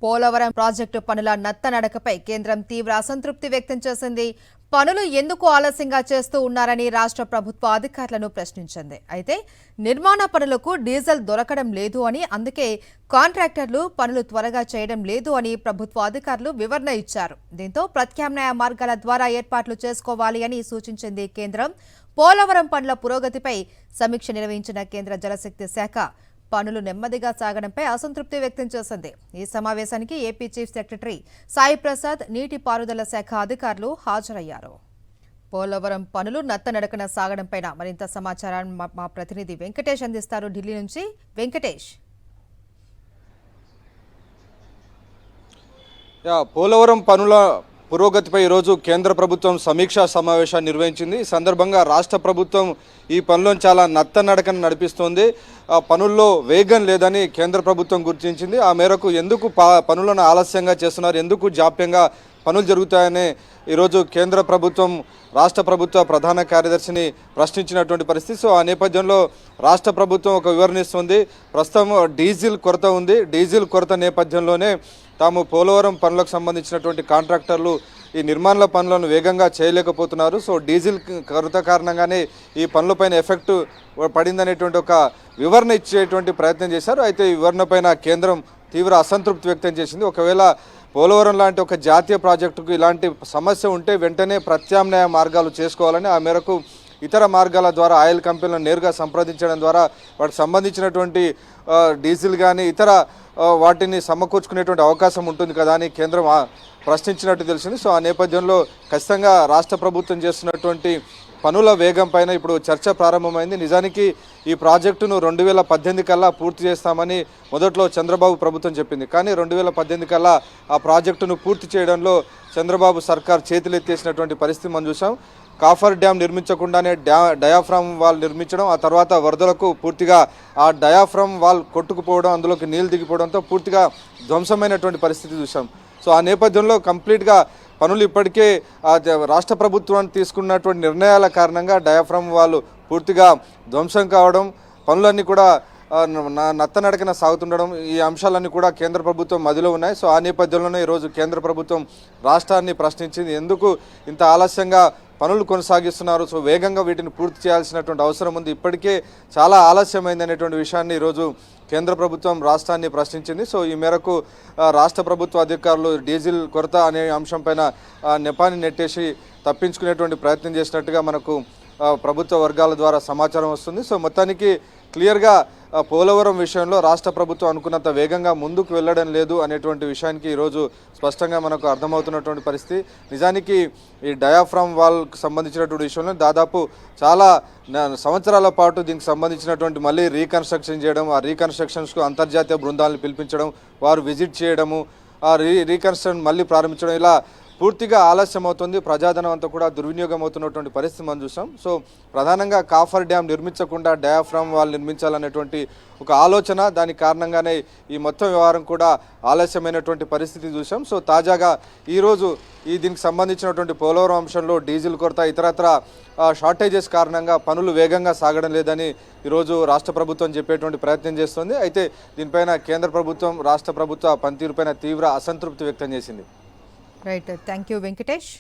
Polavaram project పనుల నత్తనడకపై కేంద్రం తీవ్ర అసంతృప్తి వ్యక్తం చేసింది. పనులు ఎందుకు ఆలస్యంగా చేస్తూ ఉన్నారని రాష్ట్ర ప్రభుత్వ అధికారులను ప్రశ్నించింది. అయితే నిర్మాణ పనులకు డీజిల్ దొరకడం లేదు అని, అందుకే కాంట్రాక్టర్లు పనులు త్వరగా చేయడం లేదు అని ప్రభుత్వ అధికారులు వివరణ ఇచ్చారు. దీంతో ప్రత్యామ్నాయ మార్గాల ద్వారా ఏర్పాట్లు చేసుకోవాలి అని సూచించింది కేంద్రం. పోలవరం పనుల పురోగతిపై సమీక్ష నిర్వహించిన కేంద్ర జలశక్తి శాఖ పనులు నెమ్మదిగా సాగడంపై అసంతృప్తి వ్యక్తం చేసింది. ఈ సమావేశానికి AP chief secretary Sai Prasad, నీటిపారుదల శాఖ అధికారులు హాజరయ్యారు. పోలవరం పనులు నత్తనడకన సాగడంపై మరింత సమాచారాన్ని మా ప్రతినిధి వెంకటేష్ అందిస్తారు. ఢిల్లీ నుంచి వెంకటేష్. పోలవరం పనుల పురోగతిపై ఈరోజు కేంద్ర ప్రభుత్వం సమీక్షా సమావేశాన్ని నిర్వహించింది. ఈ సందర్భంగా రాష్ట్ర ప్రభుత్వం ఈ పనులను చాలా నత్తనడకన నడిపిస్తోంది. పనుల్లో వేగం లేదని కేంద్ర ప్రభుత్వం గుర్తించింది. ఆ మేరకు ఎందుకు పనులను ఆలస్యంగా చేస్తున్నారు, ఎందుకు జాప్యంగా పనులు జరుగుతాయని ఈరోజు కేంద్ర ప్రభుత్వం రాష్ట్ర ప్రభుత్వ ప్రధాన కార్యదర్శిని ప్రశ్నించినటువంటి పరిస్థితి. సో ఆ నేపథ్యంలో రాష్ట్ర ప్రభుత్వం ఒక వివరణ ఇస్తుంది. ప్రస్తుతం డీజిల్ కొరత ఉంది. డీజిల్ కొరత నేపథ్యంలోనే తాము పోలవరం పనులకు సంబంధించినటువంటి కాంట్రాక్టర్లు ఈ నిర్మాణ పనులను వేగంగా చేయలేకపోతున్నారు. సో డీజిల్ కొరత కారణంగానే ఈ పనులపైన ఎఫెక్ట్ పడిందనేటువంటి ఒక వివరణ ఇచ్చేటువంటి ప్రయత్నం చేశారు. అయితే ఈ వివరణ పైన కేంద్రం తీవ్ర అసంతృప్తి వ్యక్తం చేసింది. ఒకవేళ పోలవరం లాంటి ఒక జాతీయ ప్రాజెక్టుకు ఇలాంటి సమస్య ఉంటే వెంటనే ప్రత్యామ్నాయ మార్గాలు చేసుకోవాలని, ఆ మేరకు ఇతర మార్గాల ద్వారా ఆయిల్ కంపెనీలను నేరుగా సంప్రదించడం ద్వారా వాటికి సంబంధించినటువంటి డీజిల్ కానీ ఇతర వాటిని సమకూర్చుకునేటువంటి అవకాశం ఉంటుంది కదా అని కేంద్రం ప్రశ్నించినట్టు తెలిసింది. సో ఆ నేపథ్యంలో ఖచ్చితంగా రాష్ట్ర ప్రభుత్వం చేస్తున్నటువంటి పనుల వేగం పైన ఇప్పుడు చర్చ ప్రారంభమైంది. నిజానికి ఈ ప్రాజెక్టును 2018 కల్లా పూర్తి చేస్తామని మొదట్లో చంద్రబాబు ప్రభుత్వం చెప్పింది. కానీ 2018 కల్లా ఆ ప్రాజెక్టును పూర్తి చేయడంలో చంద్రబాబు సర్కార్ చేతులెత్తేసినటువంటి పరిస్థితి మనం చూసాం. కాఫర్ డ్యామ్ నిర్మించకుండానే డయాఫ్రామ్ వాల్ నిర్మించడం, ఆ తర్వాత వరదలకు పూర్తిగా ఆ డయాఫ్రామ్ వాల్ కొట్టుకుపోవడం, అందులోకి నీళ్లు దిగిపోవడంతో పూర్తిగా ధ్వంసమైనటువంటి పరిస్థితి చూసాం. సో ఆ నేపథ్యంలో కంప్లీట్గా పనులు ఇప్పటికే రాష్ట్ర ప్రభుత్వాన్ని తీసుకున్నటువంటి నిర్ణయాల కారణంగా డయాఫ్రామ్ వాల్ పూర్తిగా ధ్వంసం కావడం, పనులన్నీ కూడా నత్తనడకన సాగుతుండడం, ఈ అంశాలన్నీ కూడా కేంద్ర ప్రభుత్వం మదిలో ఉన్నాయి. సో ఆ నేపథ్యంలోనే ఈరోజు కేంద్ర ప్రభుత్వం రాష్ట్రాన్ని ప్రశ్నించింది. ఎందుకు ఇంత ఆలస్యంగా పనులు కొనసాగిస్తున్నారు, సో వేగంగా వీటిని పూర్తి చేయాల్సినటువంటి అవసరం ఉంది, ఇప్పటికే చాలా ఆలస్యమైంది అనేటువంటి విషయాన్ని ఈరోజు కేంద్ర ప్రభుత్వం రాష్ట్రాన్ని ప్రశ్నించింది. సో ఈ మేరకు రాష్ట్ర ప్రభుత్వ అధికారులు డీజిల్ కొరత అనే అంశంపైన నెపాన్ని నెట్టేసి తప్పించుకునేటువంటి ప్రయత్నం చేసినట్టుగా మనకు ప్రభుత్వ వర్గాల ద్వారా సమాచారం వస్తుంది. సో మొత్తానికి క్లియర్గా పోలవరం విషయంలో రాష్ట్ర ప్రభుత్వం అనుకున్నంత వేగంగా ముందుకు వెళ్ళడం లేదు అనేటువంటి విషయానికి ఈరోజు స్పష్టంగా మనకు అర్థమవుతున్నటువంటి పరిస్థితి. నిజానికి ఈ డయాఫ్రామ్ వాల్కి సంబంధించినటువంటి విషయంలో దాదాపు చాలా సంవత్సరాల పాటు దీనికి సంబంధించినటువంటి మళ్ళీ రీకన్స్ట్రక్షన్ చేయడం, ఆ రీకన్స్ట్రక్షన్స్కు అంతర్జాతీయ బృందాలను పిలిపించడం, వారు విజిట్ చేయడము, ఆ రీకన్స్ట్రక్షన్ మళ్ళీ ప్రారంభించడం, ఇలా పూర్తిగా ఆలస్యం అవుతుంది. ప్రజాధనం అంతా కూడా దుర్వినియోగం అవుతున్నటువంటి పరిస్థితి మనం చూసాం. సో ప్రధానంగా కాఫర్ డ్యామ్ నిర్మించకుండా డయాఫ్రామ్ వాల్ నిర్మించాలనేటువంటి ఒక ఆలోచన, దాని కారణంగానే ఈ మొత్తం వ్యవహారం కూడా ఆలస్యమైనటువంటి పరిస్థితి చూసాం. సో తాజాగా ఈరోజు దీనికి సంబంధించినటువంటి పోలవరం అంశంలో డీజిల్ కొరత, ఇతరత్ర షార్టేజెస్ కారణంగా పనులు వేగంగా సాగడం లేదని ఈరోజు రాష్ట్ర ప్రభుత్వం చెప్పేటువంటి ప్రయత్నం చేస్తుంది. అయితే దీనిపైన కేంద్ర ప్రభుత్వం రాష్ట్ర ప్రభుత్వ పనితీరుపైన తీవ్ర అసంతృప్తి వ్యక్తం చేసింది. Right, thank you Venkatesh.